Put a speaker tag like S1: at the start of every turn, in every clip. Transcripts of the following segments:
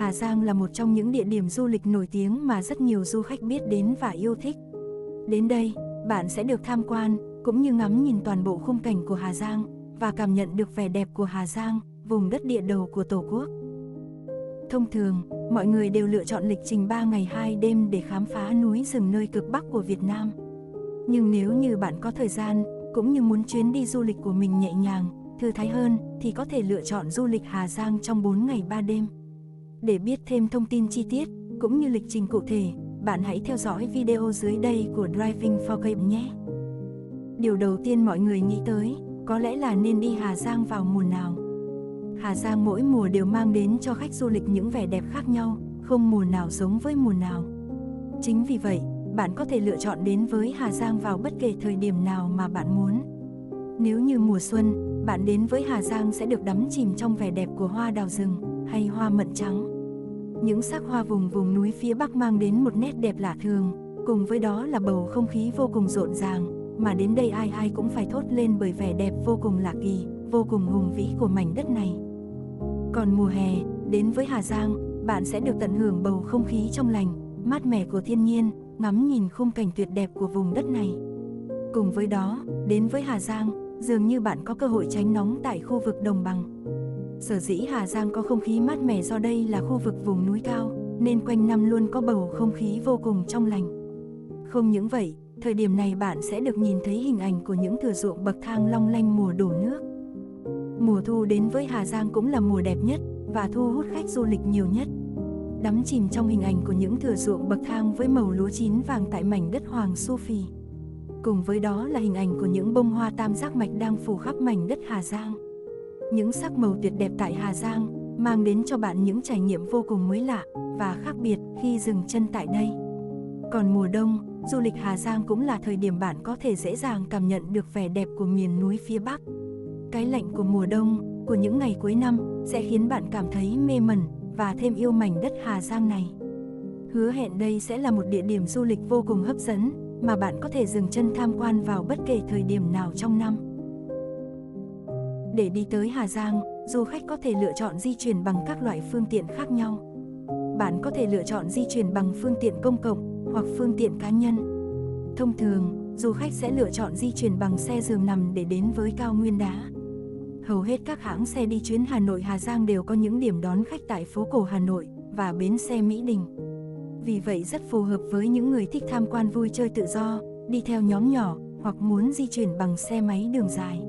S1: Hà Giang là một trong những địa điểm du lịch nổi tiếng mà rất nhiều du khách biết đến và yêu thích. Đến đây, bạn sẽ được tham quan, cũng như ngắm nhìn toàn bộ khung cảnh của Hà Giang, và cảm nhận được vẻ đẹp của Hà Giang, vùng đất địa đầu của Tổ quốc. Thông thường, mọi người đều lựa chọn lịch trình 3 ngày 2 đêm để khám phá núi rừng nơi cực Bắc của Việt Nam. Nhưng nếu như bạn có thời gian, cũng như muốn chuyến đi du lịch của mình nhẹ nhàng, thư thái hơn, thì có thể lựa chọn du lịch Hà Giang trong 4 ngày 3 đêm. Để biết thêm thông tin chi tiết, cũng như lịch trình cụ thể, bạn hãy theo dõi video dưới đây của Driving for Cape nhé. Điều đầu tiên mọi người nghĩ tới, có lẽ là nên đi Hà Giang vào mùa nào. Hà Giang mỗi mùa đều mang đến cho khách du lịch những vẻ đẹp khác nhau, không mùa nào giống với mùa nào. Chính vì vậy, bạn có thể lựa chọn đến với Hà Giang vào bất kể thời điểm nào mà bạn muốn. Nếu như mùa xuân, bạn đến với Hà Giang sẽ được đắm chìm trong vẻ đẹp của hoa đào rừng hay hoa mận trắng. Những sắc hoa vùng núi phía Bắc mang đến một nét đẹp lạ thường, cùng với đó là bầu không khí vô cùng rộn ràng, mà đến đây ai cũng phải thốt lên bởi vẻ đẹp vô cùng lạ kỳ, vô cùng hùng vĩ của mảnh đất này. Còn mùa hè, đến với Hà Giang, bạn sẽ được tận hưởng bầu không khí trong lành, mát mẻ của thiên nhiên, ngắm nhìn khung cảnh tuyệt đẹp của vùng đất này. Cùng với đó, đến với Hà Giang, dường như bạn có cơ hội tránh nóng tại khu vực đồng bằng. Sở dĩ Hà Giang có không khí mát mẻ do đây là khu vực vùng núi cao, nên quanh năm luôn có bầu không khí vô cùng trong lành. Không những vậy, thời điểm này bạn sẽ được nhìn thấy hình ảnh của những thửa ruộng bậc thang long lanh mùa đổ nước. Mùa thu đến với Hà Giang cũng là mùa đẹp nhất và thu hút khách du lịch nhiều nhất. Đắm chìm trong hình ảnh của những thửa ruộng bậc thang với màu lúa chín vàng tại mảnh đất Hoàng Su Phì. Cùng với đó là hình ảnh của những bông hoa tam giác mạch đang phủ khắp mảnh đất Hà Giang. Những sắc màu tuyệt đẹp tại Hà Giang mang đến cho bạn những trải nghiệm vô cùng mới lạ và khác biệt khi dừng chân tại đây. Còn mùa đông, du lịch Hà Giang cũng là thời điểm bạn có thể dễ dàng cảm nhận được vẻ đẹp của miền núi phía Bắc. Cái lạnh của mùa đông, của những ngày cuối năm sẽ khiến bạn cảm thấy mê mẩn và thêm yêu mảnh đất Hà Giang này. Hứa hẹn đây sẽ là một địa điểm du lịch vô cùng hấp dẫn mà bạn có thể dừng chân tham quan vào bất kể thời điểm nào trong năm. Để đi tới Hà Giang, du khách có thể lựa chọn di chuyển bằng các loại phương tiện khác nhau. Bạn có thể lựa chọn di chuyển bằng phương tiện công cộng hoặc phương tiện cá nhân. Thông thường, du khách sẽ lựa chọn di chuyển bằng xe giường nằm để đến với cao nguyên đá. Hầu hết các hãng xe đi chuyến Hà Nội Hà Giang đều có những điểm đón khách tại phố cổ Hà Nội và bến xe Mỹ Đình. Vì vậy rất phù hợp với những người thích tham quan vui chơi tự do, đi theo nhóm nhỏ hoặc muốn di chuyển bằng xe máy đường dài.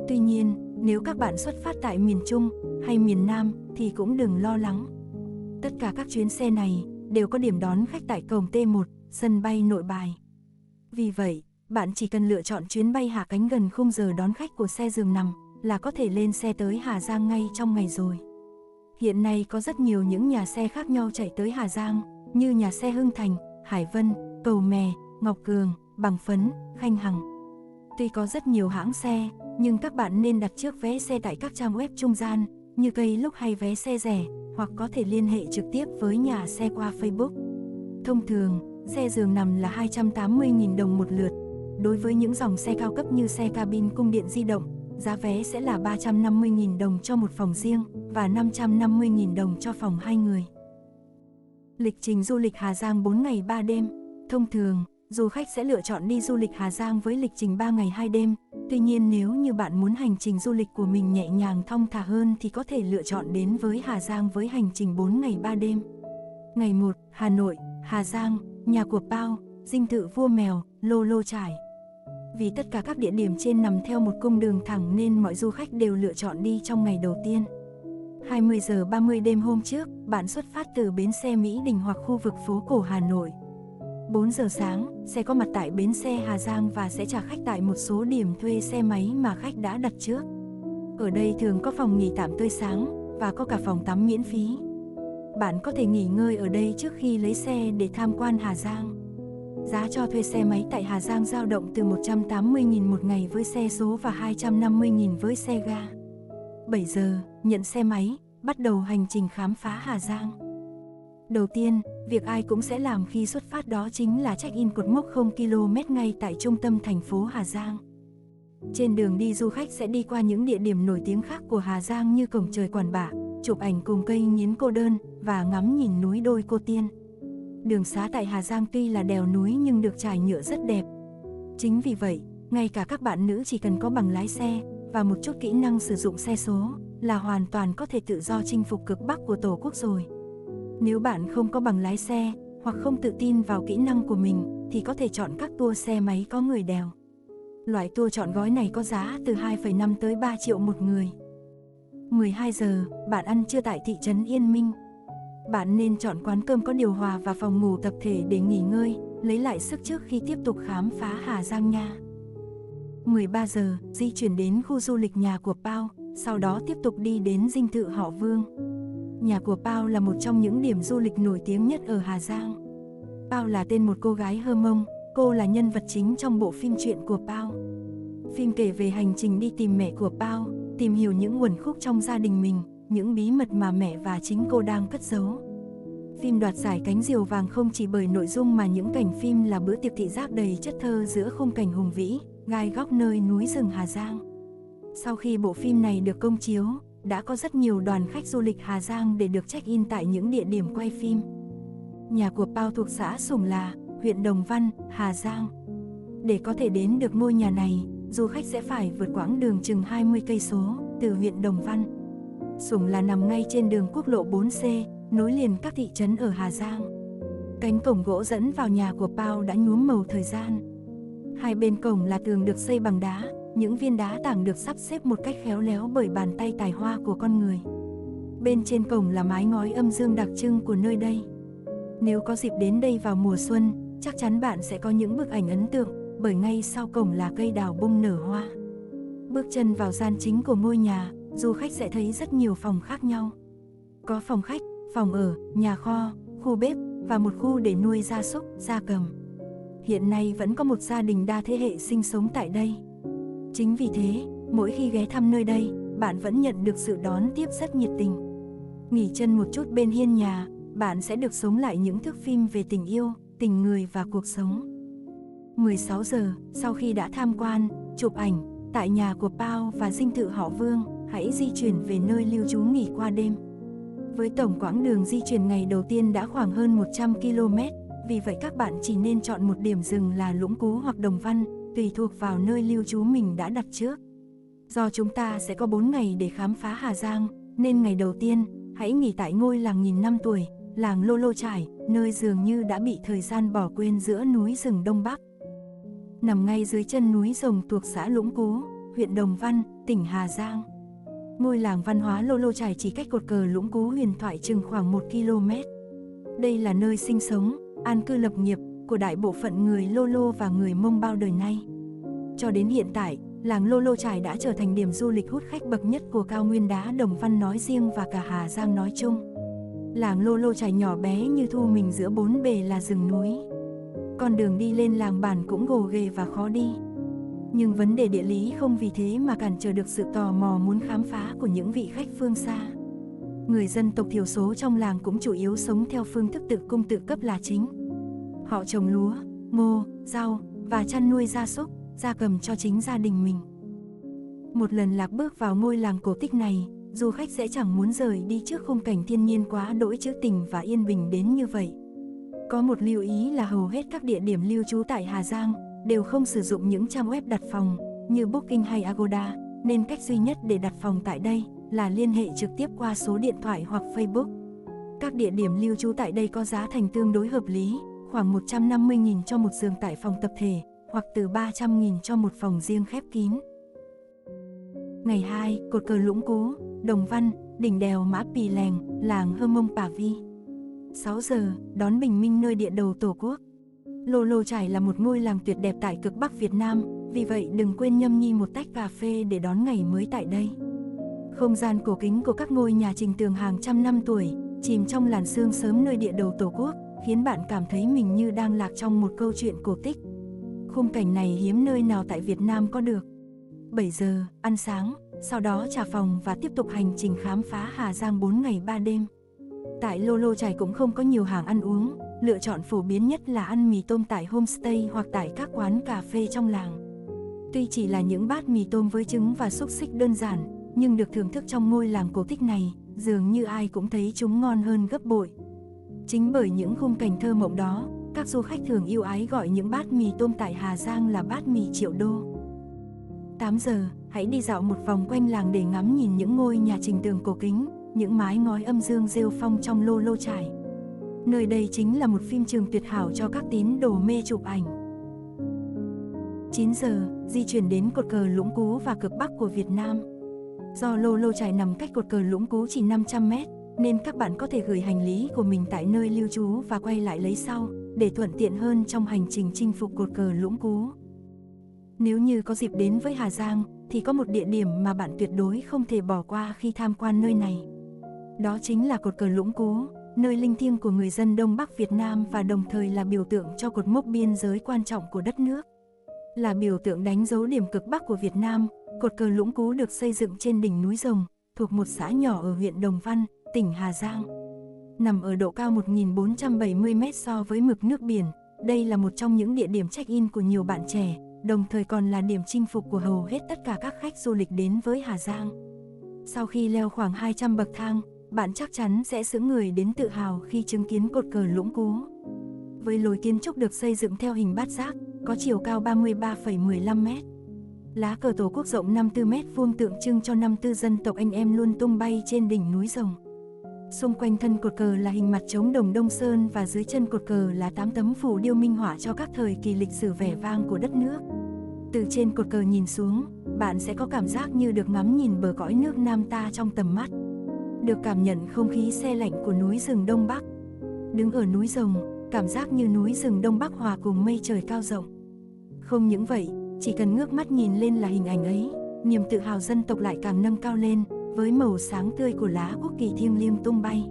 S1: Tuy nhiên, nếu các bạn xuất phát tại miền Trung hay miền Nam thì cũng đừng lo lắng. Tất cả các chuyến xe này đều có điểm đón khách tại cổng T1, sân bay Nội Bài. Vì vậy, bạn chỉ cần lựa chọn chuyến bay hạ cánh gần khung giờ đón khách của xe giường nằm là có thể lên xe tới Hà Giang ngay trong ngày rồi. Hiện nay có rất nhiều những nhà xe khác nhau chạy tới Hà Giang, như nhà xe Hưng Thành, Hải Vân, Cầu Mè, Ngọc Cường, Bằng Phấn, Khanh Hằng. Tuy có rất nhiều hãng xe, nhưng các bạn nên đặt trước vé xe tại các trang web trung gian như Klook hay vé xe rẻ, hoặc có thể liên hệ trực tiếp với nhà xe qua Facebook. Thông thường, xe giường nằm là 280.000 đồng một lượt. Đối với những dòng xe cao cấp như xe cabin cung điện di động, giá vé sẽ là 350.000 đồng cho một phòng riêng và 550.000 đồng cho phòng 2 người. Lịch trình du lịch Hà Giang 4 ngày 3 đêm. Thông thường, du khách sẽ lựa chọn đi du lịch Hà Giang với lịch trình 3 ngày 2 đêm. Tuy nhiên nếu như bạn muốn hành trình du lịch của mình nhẹ nhàng thong thả hơn thì có thể lựa chọn đến với Hà Giang với hành trình 4 ngày 3 đêm. Ngày 1, Hà Nội, Hà Giang, Nhà của Pao, Dinh thự Vua Mèo, Lô Lô Chải. Vì tất cả các địa điểm trên nằm theo một cung đường thẳng nên mọi du khách đều lựa chọn đi trong ngày đầu tiên. 20 giờ 30 đêm hôm trước, bạn xuất phát từ bến xe Mỹ Đình hoặc khu vực phố cổ Hà Nội. 4 giờ sáng, sẽ có mặt tại bến xe Hà Giang và sẽ trả khách tại một số điểm thuê xe máy mà khách đã đặt trước. Ở đây thường có phòng nghỉ tạm tươi sáng và có cả phòng tắm miễn phí. Bạn có thể nghỉ ngơi ở đây trước khi lấy xe để tham quan Hà Giang. Giá cho thuê xe máy tại Hà Giang dao động từ 180.000 một ngày với xe số và 250.000 với xe ga. 7 giờ, nhận xe máy, bắt đầu hành trình khám phá Hà Giang. Đầu tiên, việc ai cũng sẽ làm khi xuất phát đó chính là check-in cột mốc 0 km ngay tại trung tâm thành phố Hà Giang. Trên đường đi du khách sẽ đi qua những địa điểm nổi tiếng khác của Hà Giang như Cổng Trời Quản Bạ, chụp ảnh cùng cây nghiến cô đơn và ngắm nhìn núi đôi cô tiên. Đường xá tại Hà Giang tuy là đèo núi nhưng được trải nhựa rất đẹp. Chính vì vậy, ngay cả các bạn nữ chỉ cần có bằng lái xe và một chút kỹ năng sử dụng xe số là hoàn toàn có thể tự do chinh phục cực Bắc của Tổ quốc rồi. Nếu bạn không có bằng lái xe hoặc không tự tin vào kỹ năng của mình thì có thể chọn các tour xe máy có người đèo. Loại tour chọn gói này có giá từ 2,5 tới 3 triệu một người. 12 giờ, bạn ăn trưa tại thị trấn Yên Minh. Bạn nên chọn quán cơm có điều hòa và phòng ngủ tập thể để nghỉ ngơi, lấy lại sức trước khi tiếp tục khám phá Hà Giang nha. 13 giờ, di chuyển đến khu du lịch nhà của Pao, sau đó tiếp tục đi đến dinh thự họ Vương. Nhà của Pao là một trong những điểm du lịch nổi tiếng nhất ở Hà Giang. Pao là tên một cô gái Hơ Mông, cô là nhân vật chính trong bộ phim truyện của Pao. Phim kể về hành trình đi tìm mẹ của Pao, tìm hiểu những uẩn khúc trong gia đình mình, những bí mật mà mẹ và chính cô đang cất giấu. Phim đoạt giải Cánh Diều Vàng không chỉ bởi nội dung mà những cảnh phim là bữa tiệc thị giác đầy chất thơ giữa khung cảnh hùng vĩ, gai góc nơi núi rừng Hà Giang. Sau khi bộ phim này được công chiếu, đã có rất nhiều đoàn khách du lịch Hà Giang để được check-in tại những địa điểm quay phim. Nhà của Pao thuộc xã Sủng Là, huyện Đồng Văn, Hà Giang. Để có thể đến được ngôi nhà này, du khách sẽ phải vượt quãng đường chừng 20 cây số từ huyện Đồng Văn. Sủng Là nằm ngay trên đường quốc lộ 4C, nối liền các thị trấn ở Hà Giang. Cánh cổng gỗ dẫn vào nhà của Pao đã nhuốm màu thời gian. Hai bên cổng là tường được xây bằng đá, những viên đá tảng được sắp xếp một cách khéo léo bởi bàn tay tài hoa của con người. Bên trên cổng là mái ngói âm dương đặc trưng của nơi đây. Nếu có dịp đến đây vào mùa xuân, chắc chắn bạn sẽ có những bức ảnh ấn tượng, bởi ngay sau cổng là cây đào bung nở hoa. Bước chân vào gian chính của ngôi nhà, du khách sẽ thấy rất nhiều phòng khác nhau. Có phòng khách, phòng ở, nhà kho, khu bếp và một khu để nuôi gia súc, gia cầm. Hiện nay vẫn có một gia đình đa thế hệ sinh sống tại đây. Chính vì thế, mỗi khi ghé thăm nơi đây, bạn vẫn nhận được sự đón tiếp rất nhiệt tình. Nghỉ chân một chút bên hiên nhà, bạn sẽ được sống lại những thước phim về tình yêu, tình người và cuộc sống. 16 giờ, sau khi đã tham quan, chụp ảnh tại nhà của Pao và dinh thự họ Vương, hãy di chuyển về nơi lưu trú nghỉ qua đêm. Với tổng quãng đường di chuyển ngày đầu tiên đã khoảng hơn 100 km, vì vậy các bạn chỉ nên chọn một điểm dừng là Lũng Cú hoặc Đồng Văn, tùy thuộc vào nơi lưu trú mình đã đặt trước. Do chúng ta sẽ có 4 ngày để khám phá Hà Giang, nên ngày đầu tiên, hãy nghỉ tại ngôi làng nghìn năm tuổi, làng Lô Lô Chải, nơi dường như đã bị thời gian bỏ quên giữa núi rừng Đông Bắc. Nằm ngay dưới chân núi Rồng thuộc xã Lũng Cú, huyện Đồng Văn, tỉnh Hà Giang. Ngôi làng văn hóa Lô Lô Chải chỉ cách cột cờ Lũng Cú huyền thoại chừng khoảng 1 km. Đây là nơi sinh sống, an cư lập nghiệp của đại bộ phận người Lô Lô và người Mông bao đời nay. Cho đến hiện tại, làng Lô Lô Chải đã trở thành điểm du lịch hút khách bậc nhất của cao nguyên đá Đồng Văn nói riêng và cả Hà Giang nói chung. Làng Lô Lô Chải nhỏ bé như thu mình giữa bốn bề là rừng núi. Con đường đi lên làng bản cũng gồ ghề và khó đi. Nhưng vấn đề địa lý không vì thế mà cản trở được sự tò mò muốn khám phá của những vị khách phương xa. Người dân tộc thiểu số trong làng cũng chủ yếu sống theo phương thức tự cung tự cấp là chính. Họ trồng lúa, ngô, rau và chăn nuôi gia súc, gia cầm cho chính gia đình mình. Một lần lạc bước vào ngôi làng cổ tích này, du khách sẽ chẳng muốn rời đi trước khung cảnh thiên nhiên quá đỗi trữ tình và yên bình đến như vậy. Có một lưu ý là hầu hết các địa điểm lưu trú tại Hà Giang đều không sử dụng những trang web đặt phòng như Booking hay Agoda, nên cách duy nhất để đặt phòng tại đây là liên hệ trực tiếp qua số điện thoại hoặc Facebook. Các địa điểm lưu trú tại đây có giá thành tương đối hợp lý, khoảng 150.000 cho một giường tại phòng tập thể, hoặc từ 300.000 cho một phòng riêng khép kín. Ngày 2, cột cờ Lũng Cú, Đồng Văn, đỉnh đèo Mã Pì Lèng, làng Hơ Mông Pà Vi. 6 giờ, đón bình minh nơi địa đầu Tổ quốc. Lô Lô Chải là một ngôi làng tuyệt đẹp tại cực Bắc Việt Nam, vì vậy đừng quên nhâm nhi một tách cà phê để đón ngày mới tại đây. Không gian cổ kính của các ngôi nhà trình tường hàng trăm năm tuổi, chìm trong làn sương sớm nơi địa đầu Tổ quốc, khiến bạn cảm thấy mình như đang lạc trong một câu chuyện cổ tích. Khung cảnh này hiếm nơi nào tại Việt Nam có được. 7 giờ, ăn sáng, sau đó trả phòng và tiếp tục hành trình khám phá Hà Giang 4 ngày 3 đêm. Tại Lô Lô Chải cũng không có nhiều hàng ăn uống, lựa chọn phổ biến nhất là ăn mì tôm tại homestay hoặc tại các quán cà phê trong làng. Tuy chỉ là những bát mì tôm với trứng và xúc xích đơn giản, nhưng được thưởng thức trong ngôi làng cổ tích này, dường như ai cũng thấy chúng ngon hơn gấp bội. Chính bởi những khung cảnh thơ mộng đó, các du khách thường yêu ái gọi những bát mì tôm tại Hà Giang là bát mì triệu đô. 8 giờ, hãy đi dạo một vòng quanh làng để ngắm nhìn những ngôi nhà trình tường cổ kính, những mái ngói âm dương rêu phong trong Lô Lô Chải. Nơi đây chính là một phim trường tuyệt hảo cho các tín đồ mê chụp ảnh. 9 giờ, di chuyển đến cột cờ Lũng Cú và cực Bắc của Việt Nam. Do Lô Lô Chải nằm cách cột cờ Lũng Cú chỉ 500 mét, nên các bạn có thể gửi hành lý của mình tại nơi lưu trú và quay lại lấy sau, để thuận tiện hơn trong hành trình chinh phục cột cờ Lũng Cú. Nếu như có dịp đến với Hà Giang, thì có một địa điểm mà bạn tuyệt đối không thể bỏ qua khi tham quan nơi này. Đó chính là cột cờ Lũng Cú, nơi linh thiêng của người dân Đông Bắc Việt Nam và đồng thời là biểu tượng cho cột mốc biên giới quan trọng của đất nước. Là biểu tượng đánh dấu điểm cực Bắc của Việt Nam, cột cờ Lũng Cú được xây dựng trên đỉnh núi Rồng, thuộc một xã nhỏ ở huyện Đồng Văn, tỉnh Hà Giang. Nằm ở độ cao 1.470 m so với mực nước biển, đây là một trong những địa điểm check-in của nhiều bạn trẻ, đồng thời còn là điểm chinh phục của hầu hết tất cả các khách du lịch đến với Hà Giang. Sau khi leo khoảng 200 bậc thang, bạn chắc chắn sẽ sững người đến tự hào khi chứng kiến cột cờ Lũng Cú. Với lối kiến trúc được xây dựng theo hình bát giác, có chiều cao 33,15 m. Lá cờ Tổ quốc rộng 54 m² tượng trưng cho 54 dân tộc anh em luôn tung bay trên đỉnh núi Rồng. Xung quanh thân cột cờ là hình mặt trống đồng Đông Sơn và dưới chân cột cờ là 8 tấm phù điêu minh họa cho các thời kỳ lịch sử vẻ vang của đất nước. Từ trên cột cờ nhìn xuống, bạn sẽ có cảm giác như được ngắm nhìn bờ cõi nước Nam ta trong tầm mắt. Được cảm nhận không khí se lạnh của núi rừng Đông Bắc. Đứng ở núi Rồng, cảm giác như núi rừng Đông Bắc hòa cùng mây trời cao rộng. Không những vậy, chỉ cần ngước mắt nhìn lên là hình ảnh ấy, niềm tự hào dân tộc lại càng nâng cao lên, với màu sáng tươi của lá quốc kỳ thiêng liêng tung bay.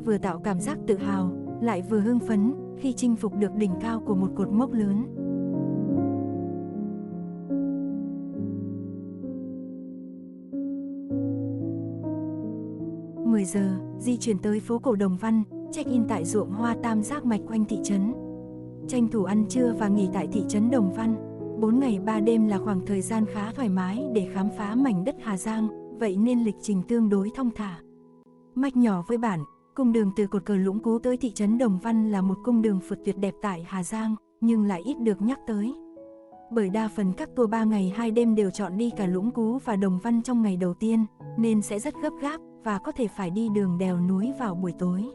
S1: Vừa tạo cảm giác tự hào, lại vừa hưng phấn khi chinh phục được đỉnh cao của một cột mốc lớn. Mười giờ, di chuyển tới phố cổ Đồng Văn, check-in tại ruộng hoa tam giác mạch quanh thị trấn. Tranh thủ ăn trưa và nghỉ tại thị trấn Đồng Văn. 4 ngày 3 đêm là khoảng thời gian khá thoải mái để khám phá mảnh đất Hà Giang, vậy nên lịch trình tương đối thong thả. Mách nhỏ với bạn, cung đường từ cột cờ Lũng Cú tới thị trấn Đồng Văn là một cung đường phượt tuyệt đẹp tại Hà Giang, nhưng lại ít được nhắc tới. Bởi đa phần các tour 3 ngày 2 đêm đều chọn đi cả Lũng Cú và Đồng Văn trong ngày đầu tiên, nên sẽ rất gấp gáp và có thể phải đi đường đèo núi vào buổi tối.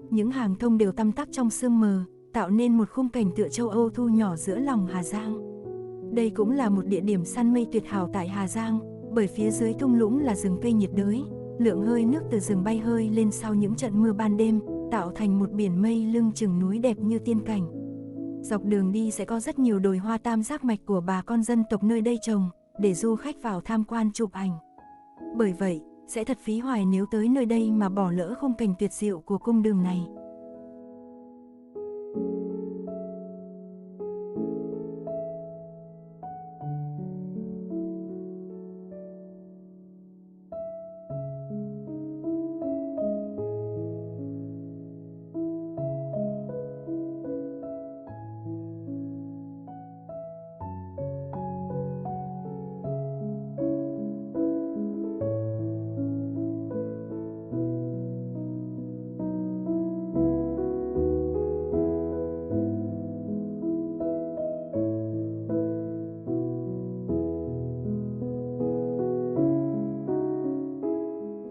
S1: Những hàng thông đều tăm tắp trong sương mờ, tạo nên một khung cảnh tựa châu Âu thu nhỏ giữa lòng Hà Giang. Đây cũng là một địa điểm săn mây tuyệt hảo tại Hà Giang, bởi phía dưới thung lũng là rừng cây nhiệt đới, lượng hơi nước từ rừng bay hơi lên sau những trận mưa ban đêm, tạo thành một biển mây lưng chừng núi đẹp như tiên cảnh. Dọc đường đi sẽ có rất nhiều đồi hoa tam giác mạch của bà con dân tộc nơi đây trồng, để du khách vào tham quan chụp ảnh. Bởi vậy, sẽ thật phí hoài nếu tới nơi đây mà bỏ lỡ khung cảnh tuyệt diệu của cung đường này.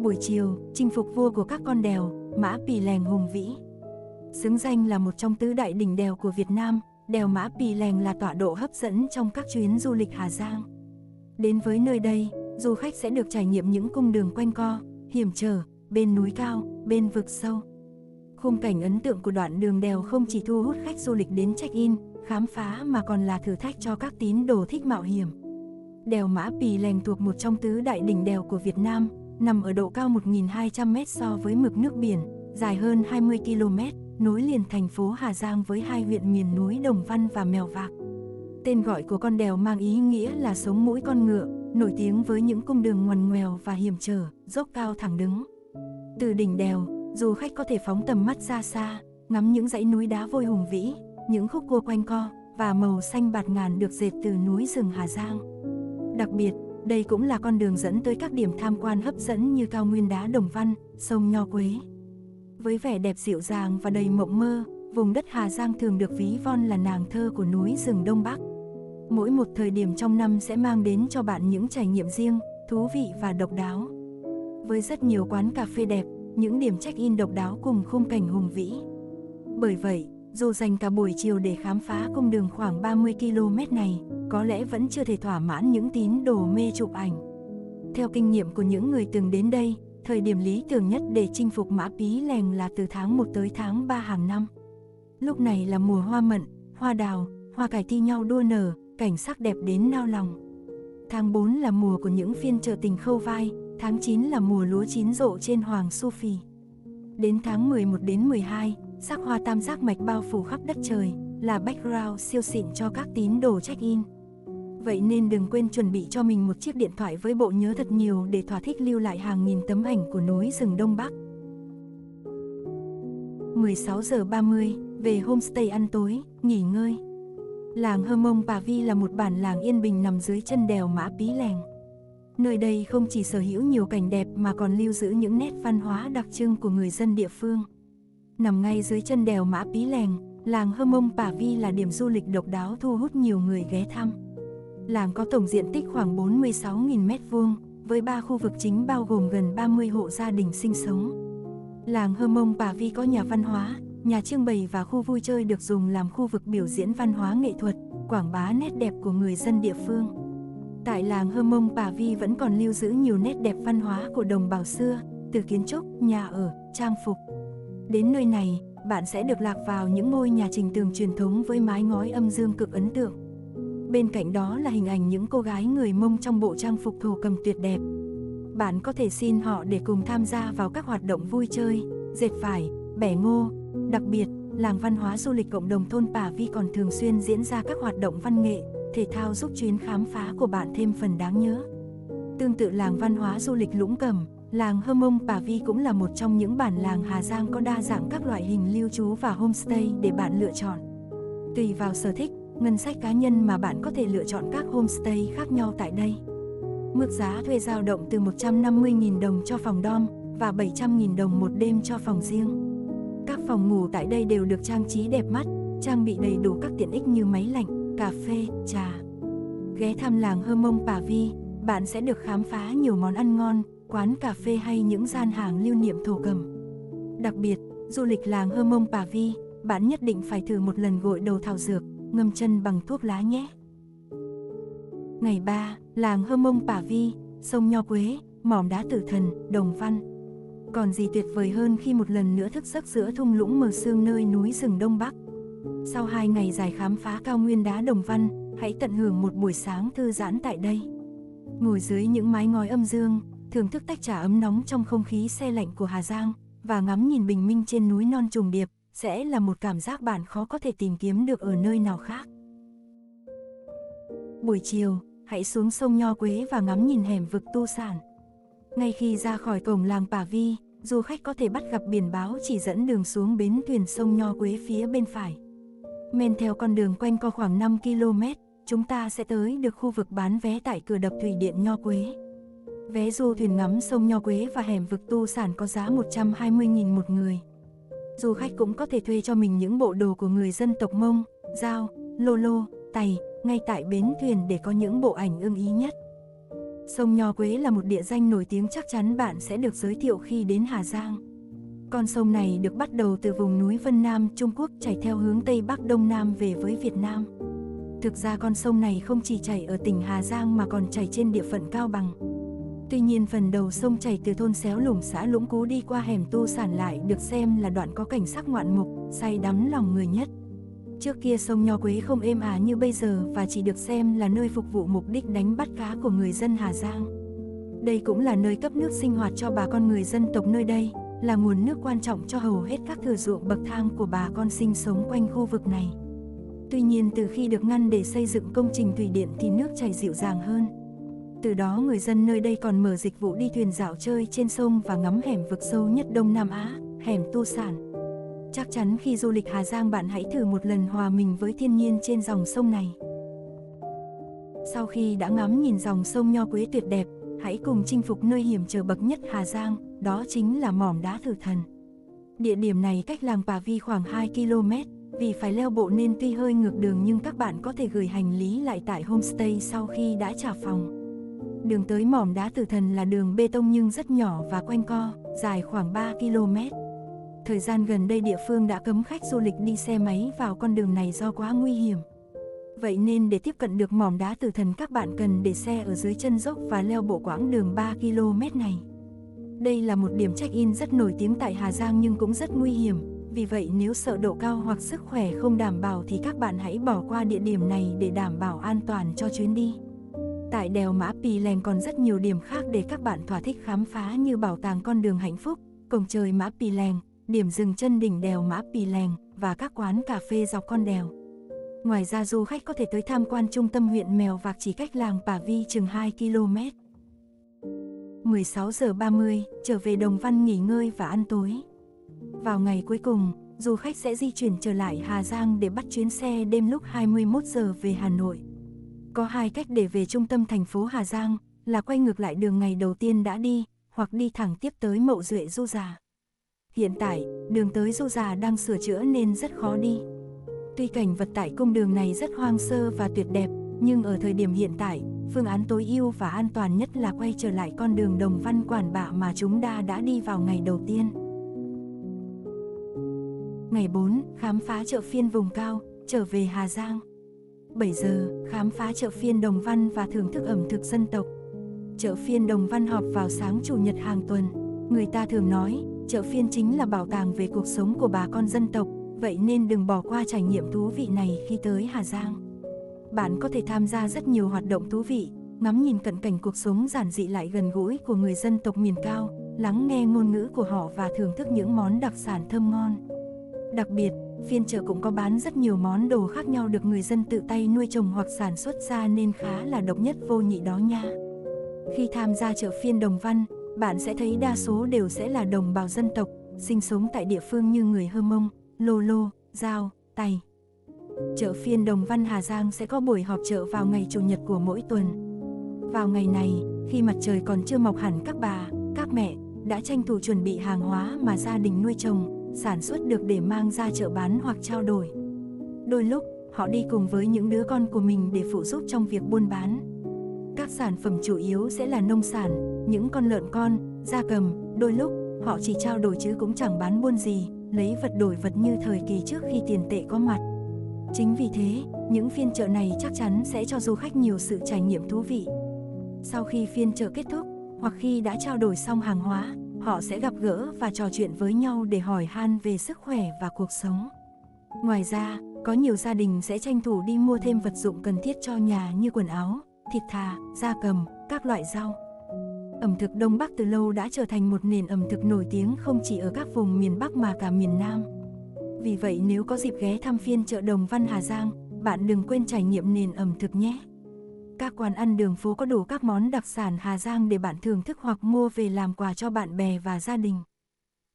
S1: Buổi chiều, chinh phục vua của các con đèo, Mã Pì Lèng hùng vĩ. Xứng danh là một trong tứ đại đỉnh đèo của Việt Nam, đèo Mã Pì Lèng là tọa độ hấp dẫn trong các chuyến du lịch Hà Giang. Đến với nơi đây, du khách sẽ được trải nghiệm những cung đường quanh co, hiểm trở, bên núi cao, bên vực sâu. Khung cảnh ấn tượng của đoạn đường đèo không chỉ thu hút khách du lịch đến check-in, khám phá mà còn là thử thách cho các tín đồ thích mạo hiểm. Đèo Mã Pì Lèng thuộc một trong tứ đại đỉnh đèo của Việt Nam, nằm ở độ cao 1.200 m so với mực nước biển, dài hơn 20 km, nối liền thành phố Hà Giang với hai huyện miền núi Đồng Văn và Mèo Vạc. Tên gọi của con đèo mang ý nghĩa là sống mũi con ngựa, nổi tiếng với những cung đường ngoằn ngoèo và hiểm trở, dốc cao thẳng đứng. Từ đỉnh đèo, du khách có thể phóng tầm mắt ra xa, ngắm những dãy núi đá vôi hùng vĩ, những khúc cua quanh co và màu xanh bạt ngàn được dệt từ núi rừng Hà Giang. Đặc biệt, Đây cũng là con đường dẫn tới các điểm tham quan hấp dẫn như cao nguyên đá Đồng Văn, sông Nho Quế. Với vẻ đẹp dịu dàng và đầy mộng mơ, vùng đất Hà Giang thường được ví von là nàng thơ của núi rừng Đông Bắc. Mỗi một thời điểm trong năm sẽ mang đến cho bạn những trải nghiệm riêng, thú vị và độc đáo. Với rất nhiều quán cà phê đẹp, những điểm check-in độc đáo cùng khung cảnh hùng vĩ. Bởi vậy, dù dành cả buổi chiều để khám phá cung đường khoảng 30 km này, có lẽ vẫn chưa thể thỏa mãn những tín đồ mê chụp ảnh. Theo kinh nghiệm của những người từng đến đây, thời điểm lý tưởng nhất để chinh phục Mã Pí Lèng là từ tháng 1 tới tháng 3 hàng năm. Lúc này là mùa hoa mận, hoa đào, hoa cải thi nhau đua nở, cảnh sắc đẹp đến nao lòng. Tháng 4 là mùa của những phiên chợ tình khâu vai, tháng 9 là mùa lúa chín rộ trên Hoàng Su Phì. Đến tháng 11 đến 12, sắc hoa tam giác mạch bao phủ khắp đất trời, là background siêu xịn cho các tín đồ check-in. Vậy nên đừng quên chuẩn bị cho mình một chiếc điện thoại với bộ nhớ thật nhiều để thỏa thích lưu lại hàng nghìn tấm ảnh của núi rừng Đông Bắc. 16 giờ 30, về homestay ăn tối, nghỉ ngơi. Làng Hơ Mông Pà Vi là một bản làng yên bình nằm dưới chân đèo Mã Pí Lèng. Nơi đây không chỉ sở hữu nhiều cảnh đẹp mà còn lưu giữ những nét văn hóa đặc trưng của người dân địa phương. Nằm ngay dưới chân đèo Mã Pí Lèng, làng Hơ Mông Pà Vi là điểm du lịch độc đáo thu hút nhiều người ghé thăm. Làng có tổng diện tích khoảng 46.000 m², với 3 khu vực chính bao gồm gần 30 hộ gia đình sinh sống. Làng Hơ Mông Pà Vi có nhà văn hóa, nhà trưng bày và khu vui chơi được dùng làm khu vực biểu diễn văn hóa nghệ thuật, quảng bá nét đẹp của người dân địa phương. Tại làng Hơ Mông Pà Vi vẫn còn lưu giữ nhiều nét đẹp văn hóa của đồng bào xưa, từ kiến trúc, nhà ở, trang phục. Đến nơi này, bạn sẽ được lạc vào những ngôi nhà trình tường truyền thống với mái ngói âm dương cực ấn tượng. Bên cạnh đó là hình ảnh những cô gái người Mông trong bộ trang phục thổ cầm tuyệt đẹp. Bạn có thể xin họ để cùng tham gia vào các hoạt động vui chơi, dệt vải, bẻ ngô. Đặc biệt, làng văn hóa du lịch cộng đồng thôn Pà Vi còn thường xuyên diễn ra các hoạt động văn nghệ, thể thao giúp chuyến khám phá của bạn thêm phần đáng nhớ. Tương tự làng văn hóa du lịch Lũng Cẩm, làng Hơ Mông Pà Vi cũng là một trong những bản làng Hà Giang có đa dạng các loại hình lưu trú và homestay để bạn lựa chọn. Tùy vào sở thích, ngân sách cá nhân mà bạn có thể lựa chọn các homestay khác nhau tại đây. Mức giá thuê dao động từ 150.000 đồng cho phòng dorm và 700.000 đồng một đêm cho phòng riêng. Các phòng ngủ tại đây đều được trang trí đẹp mắt, trang bị đầy đủ các tiện ích như máy lạnh, cà phê, trà. Ghé thăm làng Hơ Mông Pà Vi, bạn sẽ được khám phá nhiều món ăn ngon, quán cà phê hay những gian hàng lưu niệm thổ cẩm. Đặc biệt, du lịch làng Hơ Mông Pà Vi, bạn nhất định phải thử một lần gội đầu thảo dược, ngâm chân bằng thuốc lá nhé. Ngày 3, làng Hơ Mông Pà Vi, sông Nho Quế, mỏm đá Tử Thần, Đồng Văn. Còn gì tuyệt vời hơn khi một lần nữa thức giấc giữa thung lũng mờ sương nơi núi rừng Đông Bắc. Sau 2 ngày dài khám phá cao nguyên đá Đồng Văn, hãy tận hưởng một buổi sáng thư giãn tại đây. Ngồi dưới những mái ngói âm dương, thưởng thức tách trà ấm nóng trong không khí se lạnh của Hà Giang và ngắm nhìn bình minh trên núi non trùng điệp sẽ là một cảm giác bạn khó có thể tìm kiếm được ở nơi nào khác. Buổi chiều, hãy xuống sông Nho Quế và ngắm nhìn hẻm vực Tu Sản. Ngay khi ra khỏi cổng làng Pà Vi, du khách có thể bắt gặp biển báo chỉ dẫn đường xuống bến thuyền sông Nho Quế phía bên phải. Men theo con đường quanh co khoảng 5 km, chúng ta sẽ tới được khu vực bán vé tại cửa đập thủy điện Nho Quế. Vé du thuyền ngắm sông Nho Quế và hẻm vực Tu Sản có giá 120.000 một người. Du khách cũng có thể thuê cho mình những bộ đồ của người dân tộc Mông, Dao, Lô Lô, Tày ngay tại bến thuyền để có những bộ ảnh ưng ý nhất. Sông Nho Quế là một địa danh nổi tiếng chắc chắn bạn sẽ được giới thiệu khi đến Hà Giang. Con sông này được bắt đầu từ vùng núi Vân Nam, Trung Quốc chảy theo hướng Tây Bắc Đông Nam về với Việt Nam. Thực ra con sông này không chỉ chảy ở tỉnh Hà Giang mà còn chảy trên địa phận Cao Bằng. Tuy nhiên phần đầu sông chảy từ thôn Xéo Lủng xã Lũng Cú đi qua hẻm Tu Sản lại được xem là đoạn có cảnh sắc ngoạn mục, say đắm lòng người nhất. Trước kia sông Nho Quế không êm ả như bây giờ và chỉ được xem là nơi phục vụ mục đích đánh bắt cá của người dân Hà Giang. Đây cũng là nơi cấp nước sinh hoạt cho bà con người dân tộc nơi đây, là nguồn nước quan trọng cho hầu hết các thửa ruộng bậc thang của bà con sinh sống quanh khu vực này. Tuy nhiên từ khi được ngăn để xây dựng công trình thủy điện thì nước chảy dịu dàng hơn. Từ đó người dân nơi đây còn mở dịch vụ đi thuyền dạo chơi trên sông và ngắm hẻm vực sâu nhất Đông Nam Á, hẻm Tu Sản. Chắc chắn khi du lịch Hà Giang bạn hãy thử một lần hòa mình với thiên nhiên trên dòng sông này. Sau khi đã ngắm nhìn dòng sông Nho Quế tuyệt đẹp, hãy cùng chinh phục nơi hiểm trở bậc nhất Hà Giang, đó chính là mỏm đá Tử Thần. Địa điểm này cách làng Pà Vi khoảng 2 km, vì phải leo bộ nên tuy hơi ngược đường nhưng các bạn có thể gửi hành lý lại tại homestay sau khi đã trả phòng. Đường tới mỏm đá Tử Thần là đường bê tông nhưng rất nhỏ và quanh co, dài khoảng 3 km. Thời gian gần đây địa phương đã cấm khách du lịch đi xe máy vào con đường này do quá nguy hiểm. Vậy nên để tiếp cận được mỏm đá Tử Thần các bạn cần để xe ở dưới chân dốc và leo bộ quãng đường 3 km này. Đây là một điểm check-in rất nổi tiếng tại Hà Giang nhưng cũng rất nguy hiểm, vì vậy nếu sợ độ cao hoặc sức khỏe không đảm bảo thì các bạn hãy bỏ qua địa điểm này để đảm bảo an toàn cho chuyến đi. Tại đèo Mã Pì Lèng còn rất nhiều điểm khác để các bạn thỏa thích khám phá như bảo tàng con đường hạnh phúc, cổng trời Mã Pì Lèng, điểm dừng chân đỉnh đèo Mã Pì Lèng và các quán cà phê dọc con đèo. Ngoài ra du khách có thể tới tham quan trung tâm huyện Mèo Vạc chỉ cách làng Pà Vi chừng 2 km. 16 giờ 30, trở về Đồng Văn nghỉ ngơi và ăn tối. Vào ngày cuối cùng, du khách sẽ di chuyển trở lại Hà Giang để bắt chuyến xe đêm lúc 21 giờ về Hà Nội. Có hai cách để về trung tâm thành phố Hà Giang, là quay ngược lại đường ngày đầu tiên đã đi, hoặc đi thẳng tiếp tới Mậu Duệ Du Già. Hiện tại, đường tới Du Già đang sửa chữa nên rất khó đi. Tuy cảnh vật tại cung đường này rất hoang sơ và tuyệt đẹp, nhưng ở thời điểm hiện tại, phương án tối ưu và an toàn nhất là quay trở lại con đường Đồng Văn Quản Bạ mà chúng ta đã đi vào ngày đầu tiên. Ngày 4, khám phá chợ phiên vùng cao, trở về Hà Giang. 7 giờ, khám phá chợ phiên Đồng Văn và thưởng thức ẩm thực dân tộc. Chợ phiên Đồng Văn họp vào sáng Chủ nhật hàng tuần. Người ta thường nói, chợ phiên chính là bảo tàng về cuộc sống của bà con dân tộc, vậy nên đừng bỏ qua trải nghiệm thú vị này khi tới Hà Giang. Bạn có thể tham gia rất nhiều hoạt động thú vị, ngắm nhìn cận cảnh cuộc sống giản dị lại gần gũi của người dân tộc miền cao, lắng nghe ngôn ngữ của họ và thưởng thức những món đặc sản thơm ngon. Đặc biệt, phiên chợ cũng có bán rất nhiều món đồ khác nhau được người dân tự tay nuôi trồng hoặc sản xuất ra nên khá là độc nhất vô nhị đó nha. Khi tham gia chợ phiên Đồng Văn, bạn sẽ thấy đa số đều sẽ là đồng bào dân tộc, sinh sống tại địa phương như người Hơ Mông, Lô Lô, Dao, Tày. Chợ phiên Đồng Văn Hà Giang sẽ có buổi họp chợ vào ngày Chủ nhật của mỗi tuần. Vào ngày này, khi mặt trời còn chưa mọc hẳn các bà, các mẹ đã tranh thủ chuẩn bị hàng hóa mà gia đình nuôi trồng, sản xuất được để mang ra chợ bán hoặc trao đổi. Đôi lúc, họ đi cùng với những đứa con của mình để phụ giúp trong việc buôn bán. Các sản phẩm chủ yếu sẽ là nông sản, những con lợn con, gia cầm, đôi lúc họ chỉ trao đổi chứ cũng chẳng bán buôn gì, lấy vật đổi vật như thời kỳ trước khi tiền tệ có mặt. Chính vì thế, những phiên chợ này chắc chắn sẽ cho du khách nhiều sự trải nghiệm thú vị. Sau khi phiên chợ kết thúc, hoặc khi đã trao đổi xong hàng hóa, họ sẽ gặp gỡ và trò chuyện với nhau để hỏi han về sức khỏe và cuộc sống. Ngoài ra, có nhiều gia đình sẽ tranh thủ đi mua thêm vật dụng cần thiết cho nhà như quần áo, thịt thà, gia cầm, các loại rau. Ẩm thực Đông Bắc từ lâu đã trở thành một nền ẩm thực nổi tiếng không chỉ ở các vùng miền Bắc mà cả miền Nam. Vì vậy nếu có dịp ghé thăm phiên chợ Đồng Văn Hà Giang, bạn đừng quên trải nghiệm nền ẩm thực nhé. Các quán ăn đường phố có đủ các món đặc sản Hà Giang để bạn thưởng thức hoặc mua về làm quà cho bạn bè và gia đình.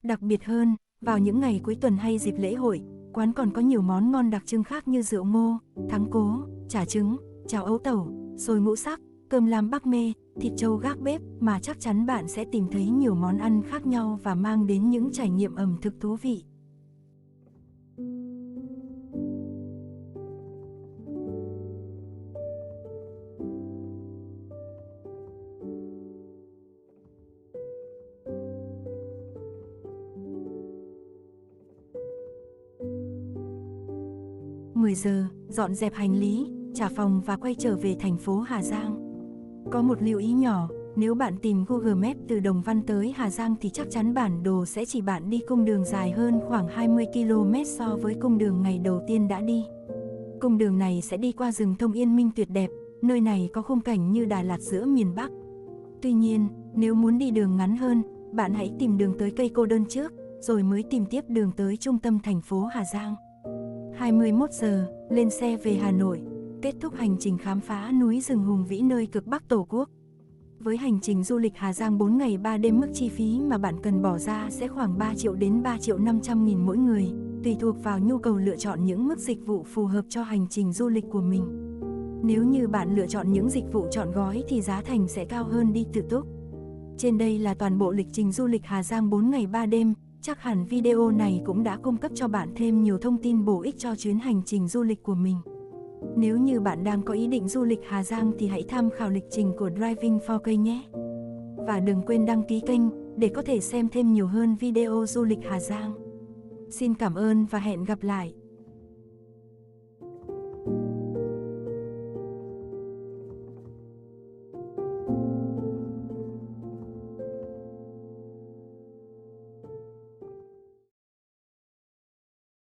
S1: Đặc biệt hơn, vào những ngày cuối tuần hay dịp lễ hội, quán còn có nhiều món ngon đặc trưng khác như rượu ngô, thắng cố, chả trứng, cháo ấu tẩu, xôi ngũ sắc, cơm lam Bắc Mê, thịt trâu gác bếp mà chắc chắn bạn sẽ tìm thấy nhiều món ăn khác nhau và mang đến những trải nghiệm ẩm thực thú vị. Mười giờ, dọn dẹp hành lý, trả phòng và quay trở về thành phố Hà Giang. Có một lưu ý nhỏ, nếu bạn tìm Google Maps từ Đồng Văn tới Hà Giang thì chắc chắn bản đồ sẽ chỉ bạn đi cung đường dài hơn khoảng 20 km so với cung đường ngày đầu tiên đã đi. Cung đường này sẽ đi qua rừng thông yên minh tuyệt đẹp, nơi này có khung cảnh như Đà Lạt giữa miền Bắc. Tuy nhiên, nếu muốn đi đường ngắn hơn, bạn hãy tìm đường tới cây Cô Đơn trước, rồi mới tìm tiếp đường tới trung tâm thành phố Hà Giang. 21 giờ, lên xe về Hà Nội, kết thúc hành trình khám phá núi rừng hùng vĩ nơi cực Bắc Tổ quốc. Với hành trình du lịch Hà Giang 4 ngày 3 đêm, mức chi phí mà bạn cần bỏ ra sẽ khoảng 3 triệu đến 3 triệu 500 nghìn mỗi người, tùy thuộc vào nhu cầu lựa chọn những mức dịch vụ phù hợp cho hành trình du lịch của mình. Nếu như bạn lựa chọn những dịch vụ trọn gói thì giá thành sẽ cao hơn đi tự túc. Trên đây là toàn bộ lịch trình du lịch Hà Giang 4 ngày 3 đêm, chắc hẳn video này cũng đã cung cấp cho bạn thêm nhiều thông tin bổ ích cho chuyến hành trình du lịch của mình. Nếu như bạn đang có ý định du lịch Hà Giang thì hãy tham khảo lịch trình của Driving 4K nhé. Và đừng quên đăng ký kênh để có thể xem thêm nhiều hơn video du lịch Hà Giang. Xin cảm ơn và hẹn gặp lại.